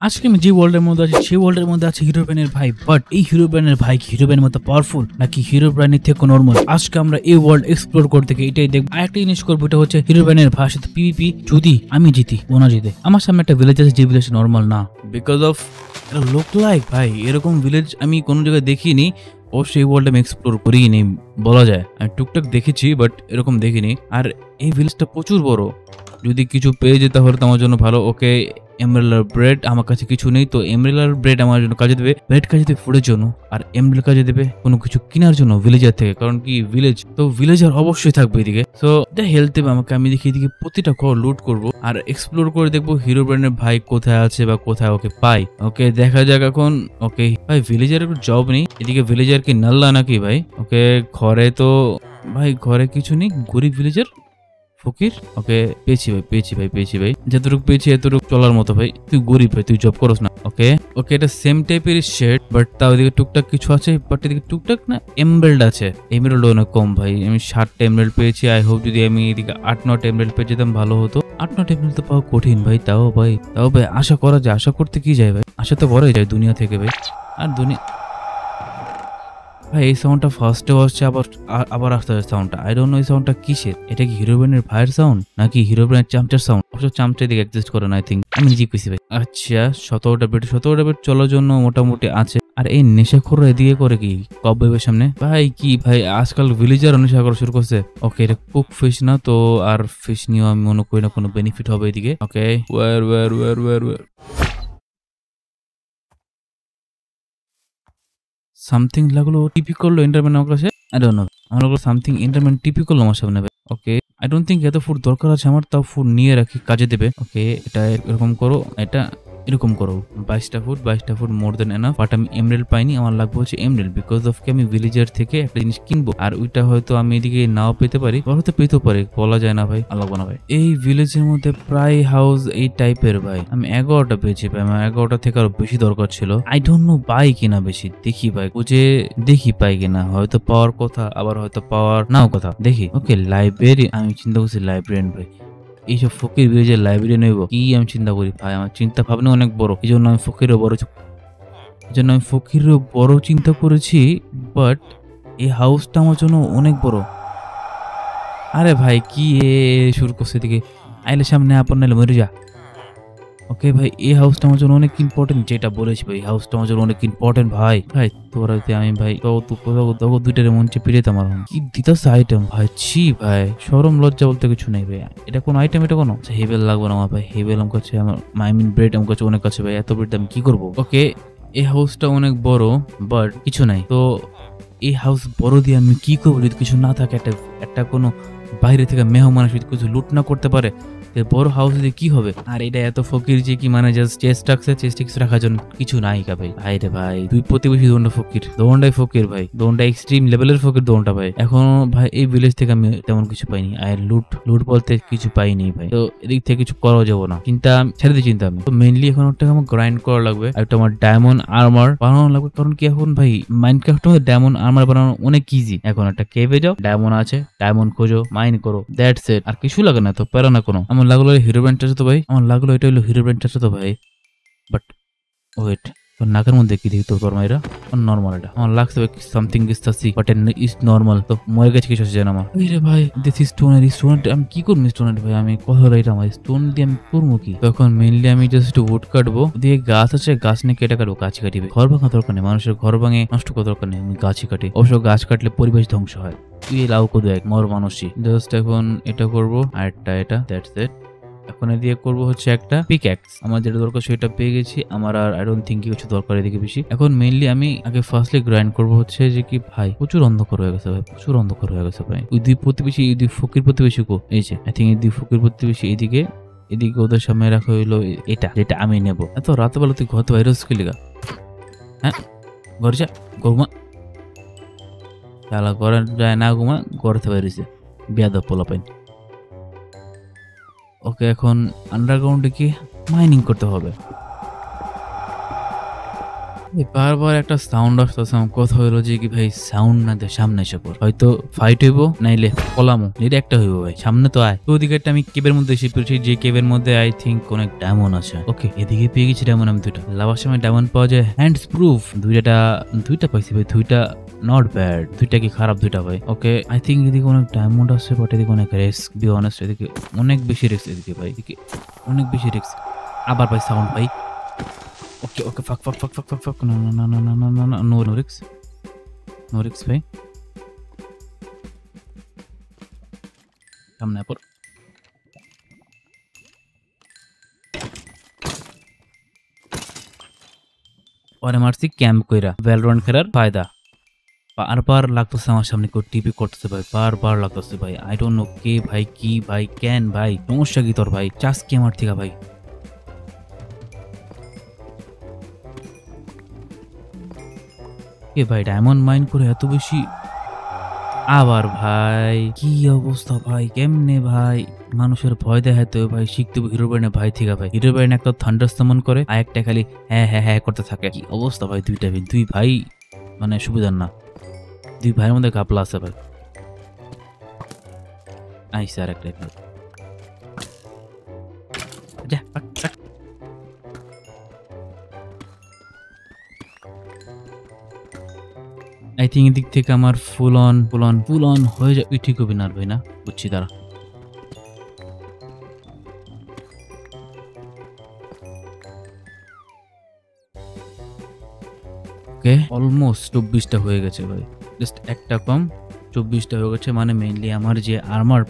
আজকে আমি যে ওয়ার্ল্ডের মধ্যে আছি সেই ওয়ার্ল্ডের মধ্যে আছে হিরো ব্রেনের ভাই। বাট এই হিরো ব্রেনের ভাই কি হিরো ব্রেনের মতো পাওয়ারফুল নাকি হিরো ব্রেনের থেকে নরমাল? আজকে আমরা এই ওয়ার্ল্ড এক্সপ্লোর করতে গিয়ে এটাই দেখবো। আরেকটা জিনিস করবো, এটা হচ্ছে হিরো ব্রেনের ভাইয়ের সাথে পিভিপি। যদি আমি জিতি ও না জিতে, আমার সামনে একটা ভিলেজ আছে যে ভিলেজ নরমাল না, বিকজ অফ লোক লাইক ভাই এরকম ভিলেজ আমি কোনো জায়গায় দেখিনি। অবশ্যই এই ওয়ার্ল্ড আমি এক্সপ্লোর করিনি বলা যায়, আমি টুকটাক দেখেছি বাট এরকম দেখিনি। আর এই ভিলেজটা প্রচুর বড়, যদি কিছু পেয়ে যেতে হলে তো আমার জন্য ভালো। ওকে, এমরেলার ব্রেড আমার কাছে কিছু নেই, তো এমরেলার ব্রেড আমার জন্য কাজে দেবে, ব্রেড কাজে দেবে ফুডের জন্য, আর এমরেল কাজে দেবে কোনো কিছু কেনার জন্য ভিলেজার থেকে, কারণ কি ভিলেজ তো ভিলেজার অবশ্যই থাকবে এদিকে। তো এটা হেল্প দেবে আমাকে, আমি দেখি এদিকে প্রতিটা ঘর লুট করব আর এক্সপ্লোর করে দেখবো হিরো ব্র্যান্ডের ভাই কোথায় আছে বা কোথায় ওকে পাই। ওকে দেখা যাক এখন। ওকে ভাই ভিলেজারের জব নেই এদিকে, ভিলেজার কি নাল্লা নাকি ভাই? ওকে ঘরে তো ভাই ঘরে কিছু নেই, গরিব ভিলেজার ফকির। ওকে পেয়েছি ভাই যতটুকু পেয়েছি এতটুকু চলার মতো ভাই। তুই গরিব ভাই, তুই জব করস না। ওকে ওকে এটা সেম টাইপের শেড, বাট তাও এদিকে টুকটাক কিছু আছে, বাট এদিকে টুকটাক না এমবেল্ড আছে। এমবেল্ড অনেক কম ভাই, আমি 60টা এমবেল্ড পেয়েছি। আই হোপ যদি আমি এদিকে 8-9টা এমবেল্ড পেয়ে যেতাম ভালো হতো। 8-9টা এমবেল্ড তো পাওয়া কঠিন ভাই, তাও ভাই আশা করা যায়। আশা করতে কি যায় ভাই, আশা তো করাই যায় দুনিয়া থেকে ভাই। আর দুনিয়া ভাই এই সাউন্ডটা ফার্স্টে আসছে, আবার আসতে হবে সাউন্ডটা। আই ডোন্ট নো এই সাউন্ডটা কিসের। এটা কি হিরো ব্র্যান্ডের ভাইয়ের সাউন্ড নাকি হিরো ব্র্যান্ডের চামচার সাউন্ড? অবশ্য চামচা দিকে এক্সিস্ট করে না আই থিঙ্ক, আমি নিজেই কইছি ভাই। আচ্ছা 17টা বেড চলার জন্য মোটামুটি আছে। আর এই নেশাখোর এদিকে করে কি কব বেবের সামনে ভাই? কি ভাই আজকাল ভিলেজার নেশা করা শুরু করছে। ওকে এটা কুক ফিশ না তো, আর ফিশ নিয়েও আমি মনে করি না কোনো বেনিফিট হবে এদিকে। ওকে ওয়ার সামথিং লাগলো টিপি করলো এন্টারম্যান আমার কাছে। আই ডোন্ট নো, আমার লাগলো সামথিং এন্টারম্যান টিপি করলো আমার সামনে। ওকে আই ডোন্ট থিঙ্ক এত ফুড দরকার আছে আমার, তাও ফুড নিয়ে রাখি কাজে দেবে। ওকে এটা এরকম করো, এটা এরকম করো। 22টা food more than enough. But আমি এমরেল পাইনি, আমার লাগবে হচ্ছে এমরেল, বিকজ অফ কি আমি ভিলেজার থেকে একটা জিনিস কিনবো, আর ওইটা হয়তো আমি এদিকে নাও পেতে পারি, হয়তো পেতেও পারি, বলা যায় না ভাই। লাগবো না ভাই। এই ভিলেজের মধ্যে প্রায় হাউস এই টাইপের ভাই। আমি 11টা পেয়েছি ভাই, আমার 11টা থেকে আরো বেশি দরকার ছিল। আই ডোন্ট নো পাই কিনা বেশি, দেখি ভাই খুঁজে দেখি পাই কিনা। হয়তো পাওয়ার কথা, আবার হয়তো পাওয়ার নাও কথা, দেখি। ওকে লাইব্রেরি, আমি চিন্তা করছি লাইব্রেরিয়ান ভাই, এইসব ফকির ভিলেজের লাইব্রেরি নেব কি আমি চিন্তা করি ভাই। আমার চিন্তা ভাবনা অনেক বড়, এই জন্য আমি ফকিরও বড় চিন্তা করেছি। বাট এই হাউসটা আমার জন্য অনেক বড়। আরে ভাই কি শুরু করছে এদিকে, আইলে সামনে আপন নাইলে মরে যা। ওকে ভাই এই হাউসটা আমার জন্য অনেক ইম্পর্টেন্ট, যেটা বলেছি ভাই হাউসটা আমার জন্য অনেক ইম্পর্টেন্ট ভাই। তোরা আমি ভাই তো দুইটারে মন চেপে যেতাম। আমার কি দিতেছে আইটেম ভাই, ছি ভাই সরম লজ্জা বলতে কিছু নেই ভাই। এটা কোন আইটেম? এটা কোনো হেবেল লাগবে না আমার ভাই, হেবেল আমার কাছে, আমার ব্রেড আমার কাছে অনেক আছে ভাই। এত ব্রেড আমি কি করবো? ওকে এই হাউসটা অনেক বড়, বাট কিছু নাই তো। এই হাউস বড় দিয়ে আমি কি করবো যদি কিছু না থাকে? একটা কোনো বাইরে থেকে মেহমান যদি কিছু লুট না করতে পারে, বড় হাউস দিয়ে কি হবে? আর এটা এত ফকির যে কি মানে জাস্ট চেস্ট রাখার জন্য কিছু নাই কা ভাই। ভাই রে ভাই দুই প্রতিবেশী দোনটা ফকির, দোনটাই ফকির ভাই, দোনটা এক্সট্রিম লেভেলের ফকির দোনটা ভাই। এখন ভাই এই ভিলেজ থেকে আমি তেমন কিছু পাইনি, আর লুট বলতে কিছু পাইনি ভাই। তো এদিক থেকে কিছু করাও যাবো না, চিন্তা ছেড়ে দিয়ে চিন্তা আমি তো মেইনলি এখন একটা আমার গ্রাইন্ড করা লাগবে, একটা আমার ডায়মন্ড আর্মার বানানো লাগবে। কারণ কি এখন ভাই মাইনক্রাফটের মধ্যে ডায়মন্ড আর্মার বানানো অনেক ইজি। এখন একটা কেভে যাও, ডায়মন্ড আছে, ডায়মন্ড খোঁজো, মাইন করো, দ্যাটস ইট। আর কিছু লাগে না, তো প্যারা না কোনো। আমার লাগলো হিরো ব্র্যান্ডটা তো ভাই, আমার লাগলো এটা হলো হিরো ব্র্যান্ডটা তো ভাই। বাট ওয়েট, তোর নাকের মধ্যে কি দেখি? তোর মাইরা নর্মাল, এটা আমার লাগছে সামথিং ইস্তাসি, বাট ইজ নর্মাল। তো মরে গেছে কিছু আছে জানা আমার। রে ভাই দিস স্টোন আমি কি করবো স্টোনের ভাই? আমি কথা হলো এটা আমার স্টোন দিয়ে আমি করবো কি? তখন মেইনলি আমি জাস্ট উড কাটবো, দিয়ে গাছ আছে, গাছ নিয়ে কেটে কাটবো, গাছ কাটিবে। ঘর ভাঙা দরকার নেই, মানুষের ঘর ভাঙে নষ্ট করার দরকার নেই, আমি গাছই কাটি। অবশ্য গাছ কাটলে পরিবেশ ধ্বংস হয়, তুই লাউ কো দেখ মর মানুষই। জাস্ট এখন এটা করবো, আর এটা দ্যাটস ইট। এখন দিয়ে করবো হচ্ছে একটা পিকঅ্যাক্স। আমার যেটা দরকার সেটা পেয়ে গেছি, আমার আর আই ডোন্ট থিঙ্ক কিছু দরকার এদিকে বেশি। এখন মেইনলি আমি আগে ফার্স্টলি গ্রাইন্ড করবো হচ্ছে যে কি ভাই প্রচুর অন্ধকার হয়ে গেছে ভাই, প্রচুর অন্ধকার হয়ে গেছে ভাই। ওই দুই প্রতিবেশী, এই দুই ফকির প্রতিবেশী কো, এই যে আই থিঙ্ক এই দুই ফকির প্রতিবেশী এদিকে ওদের সামনে রাখা হইলো এটা, যেটা আমি নেবো। এত রাতবেলা তুই ঘর তো বাইরে কি লিগা? হ্যাঁ ঘরে যা, ঘুমা ঘরে যায় না, ঘুমা ঘরে বাইরেছে বেয়াদব পোলা পাইন। ওকে এখন আন্ডারগ্রাউন্ডে কি মাইনিং করতে হবে। বারবার একটা সাউন্ড আসতেছে, আমার কথা হইলো যে কি ভাই সাউন্ড না দিয়ে সামনে এসে পড়, হয়তো ফাইট হইব নাইলে পলামো, এটা একটা হইব ভাই, সামনে তো আয়। তো ওদিকে একটা আমি কেবের মধ্যে এসে পড়েছি, যে কেবের মধ্যে আই থিঙ্ক অনেক ডায়মন্ড আছে। ওকে এদিকে পেয়ে গেছি ডায়মন্ড আমি দুইটা, লাভার সময় ডায়মন্ড পাওয়া যায় হ্যান্ডস প্রুফ, দুইটা পাইছি ভাই, দুইটা নট ব্যাড, দুইটা কি খারাপ দুইটা ভাই। ওকে আই থিঙ্ক এদিকে অনেক ডায়মন্ড আছে, বাট এদিকে অনেক রিস্ক, বি অনেস্ট এদিকে অনেক বেশি রিস্ক, এদিকে ভাই এদিকে অনেক বেশি রিস্ক। আবার ভাই সাউন্ড ভাই। ওকে ওকে ফাক ফাক ফাক ফাক ফাক ফাক, না না না না না না না, নো রিস্ক, নো রিস্ক ভাই, সামনে পর। পরে মারছি ক্যাম্প কইরা, ভ্যালরেন্ট খেলার ফায়দা। বারবার লাগতেছে আমার সামনে কেউ টিপি করতেছে ভাই, বারবার লাগতেছে ভাই, আই ডোন্ট নো কে ভাই, কি ভাই, কেন ভাই, সমস্যা কি তোর ভাই, চাস কি আমার থেকে ভাই। কে ভাই ডায়মন্ড মাইন করে এত বেশি, আবার ভাই কি অবস্থা ভাই, কেমনে ভাই মানুষের ভয় দেখাতে ভাই, শিখতে হিরো ব্রেনে ভাই থেকে ভাই, হিরো ব্রেন একটা থান্ডার সামন করে আর একটা খালি হ্যাঁ হ্যাঁ হ্যাঁ করতে থাকে। কি অবস্থা ভাই, দুই ভাই মানে সুবিধার না, দুই ভাইয়ের মধ্যে কাপলা আছে ভাই। আইসে আর একটা আই থিঙ্ক এদিক থেকে আমার ফুল অন হয়ে যায়, ঠিক হবে না ভাই, না বুঝছি তারা। ওকে অলমোস্ট 24টা হয়ে গেছে ভাই, জাস্ট একটা কম, 24টা হয়ে গেছে, মানে মেইনলি আমার যে আর্মার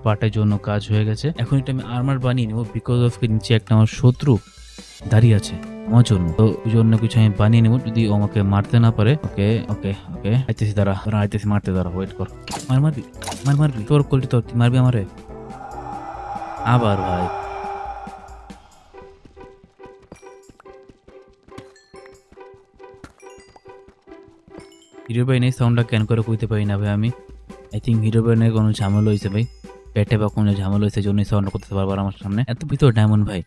পার্টের জন্য কাজ হয়ে গেছে। এখন এটা আমি আর্মার বানিয়ে নেবো, বিকজ অফ নিচে একটা আমার শত্রু দাঁড়িয়ে আছে আমার জন্য, তো ওই জন্য কিছু আমি বানিয়ে নেবো, যদি ও আমাকে মারতে না পারে। ওকে ওকে ওকে আইতেছি, দাঁড়া আইতেছি, মারতে দাঁড়া, ওয়েট কর, মারবি তোর কলটি, তোর মারবি আমারে আবার ভাই। হিরো ভাই নেই, সাউন্ডটা ক্যান করে কইতে পারি না ভাই আমি। আই থিঙ্ক হিরো ভাইনের কোনো ঝামেলা হয়েছে ভাই, পেটে বা কোনো ঝামেলা হয়েছে, জন্যই সাউন্ড করতে পারবো আমার সামনে এত ভিতর ডায়মন্ড ভাই।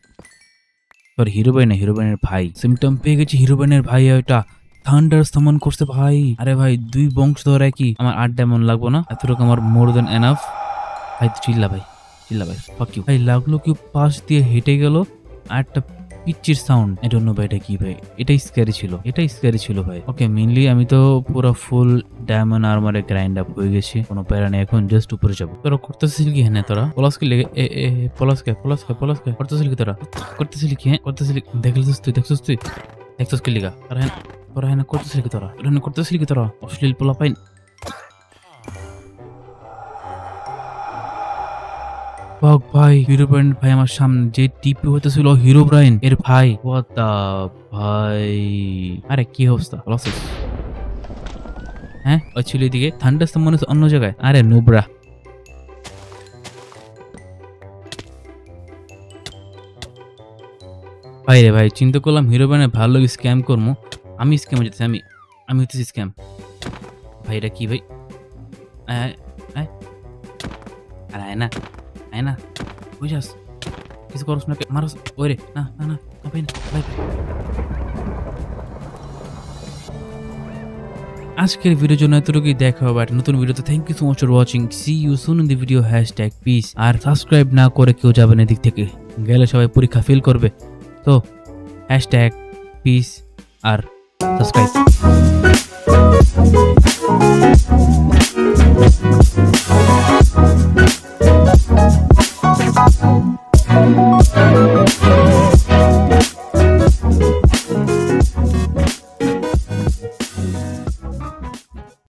হিরো ভাই না, হিরো ভাইনের ভাই, সিমটম পেয়ে গেছি, হিরো ভাইনের ভাই ওইটা থান্ডার সামন করছে ভাই। আরে ভাই দুই বংশধর কি, আমার 8 ডায়মন্ড লাগবো না, এতটুকু আমার মোর দেন এনাফ ভাই। চিল্লা ভাই ফাক ইউ ভাই, লাগলো কি পাশ দিয়ে হেঁটে গেল, আর একটা পিচ্চির সাউন্ড, আই ডোন্ট নো ভাই এটা কি ভাই, এটাই স্ক্যারি ছিল ভাই। ওকে মেইনলি আমি তো পুরো ফুল ডায়মন্ড আর্মারে গ্রাইন্ড আপ হয়ে গেছি, কোনো প্যারা নেই, এখন জাস্ট উপরে যাবো। তোরা করতেছিস কি হ্যাঁ, তোরা পলাশ কি লেগে পলাশ কে করতেছিস কি, তোরা করতেছিলি কি হ্যাঁ, করতেছিলি দেখছিস কি লিগা, তোরা হ্যাঁ করতেছিলি কি, তোরা অশ্লীল পোলা পাইন। ভাই হিরো ব্রাইন ভাই আমার সামনে যে টিপি হইতেছিল, হিরো ব্রাইন এর ভাই, হোয়াট দা ভাই, আরে কি অবস্থা, হ্যাঁ ওই ছিল এদিকে, থান্ডার মনে হচ্ছে অন্য জায়গায়, আরে নুবরা ভাই রে ভাই, চিন্তা করলাম হিরো ব্রাইনের ভালো স্ক্যাম করবো, আমি স্ক্যামে যেতেছি, আমি হইতেছি স্ক্যাম ভাই। এটা কি ভাই, আরে আয় না বুঝাস, কিছু করস না, মারস ওরে, না ভাই না ভাই। আজকের ভিডিওর জন্য এতটুকুই, দেখা হবে একটা নতুন ভিডিওতে। Thank you so much for watching, see you soon in the video, #peace। আর সাবস্ক্রাইব না করে কেউ যাবেন এদিক থেকে, গেলে সবাই পরীক্ষা ফেল করবে, তো #peace আর সাবস্ক্রাইব।